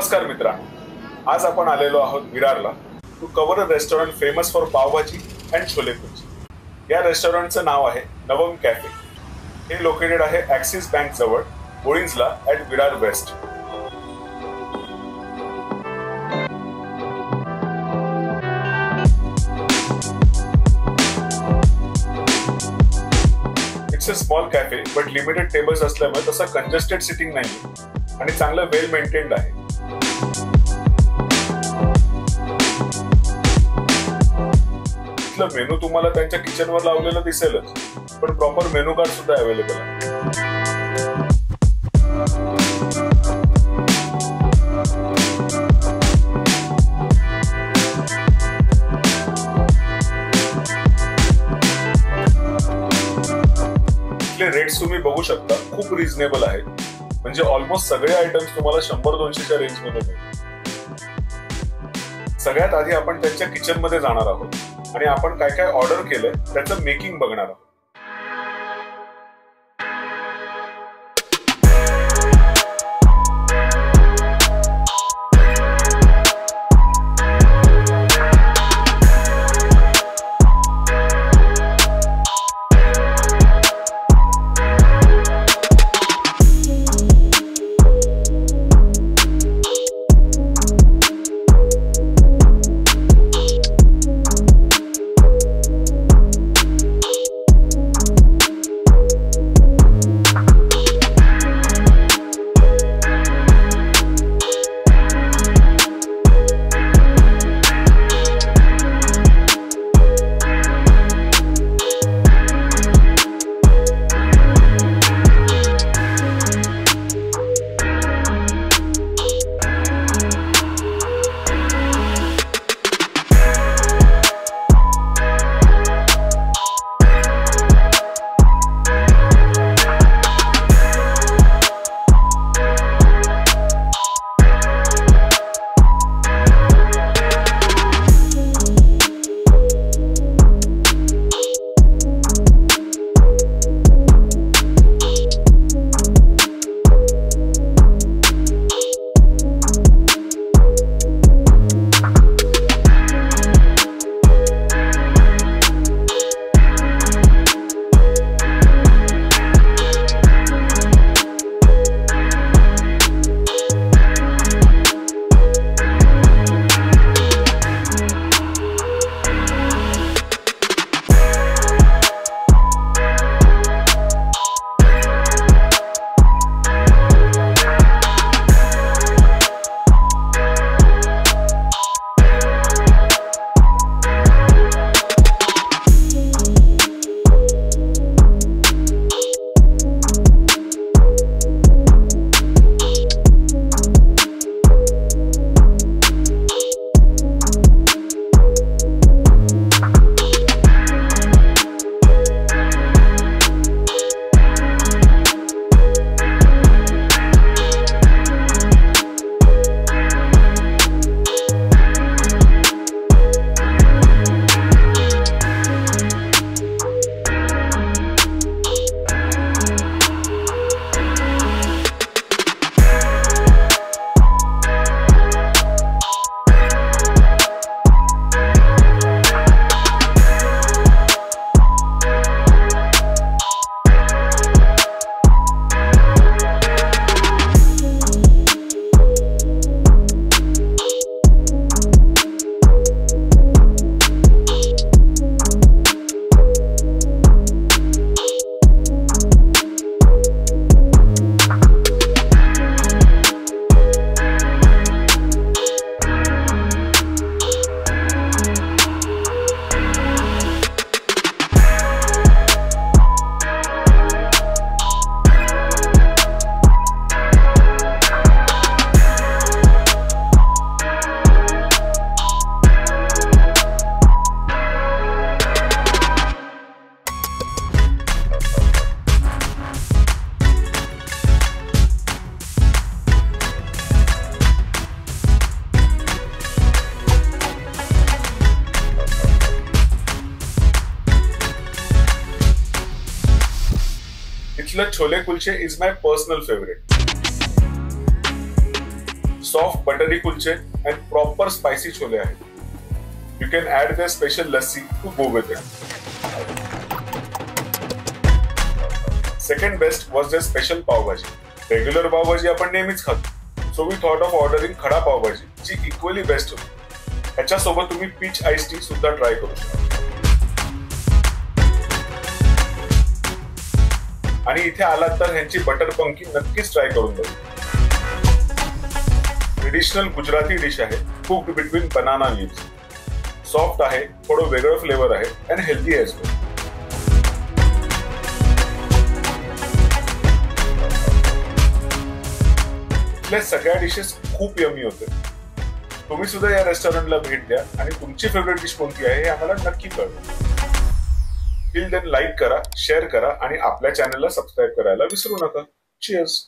नमस्कार मित्रा, आज आपण आलेलो आहोत विरारला to cover a restaurant famous for pav bhaji and chole kulche. या रेस्टॉरंटचं नाव आहे नवम कॅफे। हे लोकेटेड आहे ॲक्सिस बँक जवळ बोळिंजला at Virar west. It's a small cafe but limited tables असल्यामुळे तसं कंजेस्टेड सिटिंग नाही आणि चांगलं वेल मेंटेन्ड आहे। इथलं मेनू तुम्हाला त्यांच्या किचनवर लावलेलं दिसेलच, पण प्रॉपर मेनू कार्ड सुद्धा अवेलेबल आहे। इथले रेट्स तुम्ही बघू शकता, खूप रिझनेबल आहेत। म्हणजे ऑलमोस्ट सगळे आयटम्स तुम्हाला 100-200च्या रेंज मध्ये मिळतील। सगळ्यात आधी आपण त्यांच्या किचन मध्ये जाणार आहोत आणि आपण काय काय ऑर्डर केलंय त्याचं मेकिंग बघणार आहोत। इथलं chole kulche is my personal favourite. Soft buttery kulche and proper spicy chole आहेत. You can add the special lassi to go with it. Second best was the special pav bhaji. Regular pav bhaji आपण नेहमीच खातो, so we thought of ordering khada pav bhaji, जी इक्वली बेस्ट होती. ह्याच्यासोबत तुम्ही peach ice tea सुद्धा try करू शकता. आणि इथे आलात तर ह्यांची बटर पंकी नक्कीच ट्राय करून बघा. ट्रेडिशनल गुजराती डिश आहे, cooked between banana leaves. Soft आहे, थोडं वेगळं फ्लेवर आहे अँड हेल्दी एज वेल. इथल्या सगळ्या डिशेस खूप यमी होते. तुम्ही सुद्धा या रेस्टॉरंटला भेट द्या आणि तुमची फेवरेट डिश कोणती आहे हे आम्हाला नक्की कळवा. टिल देन लाईक करा, शेअर करा आणि आपल्या चॅनलला सबस्क्राईब करायला विसरू नका. चीअर्स.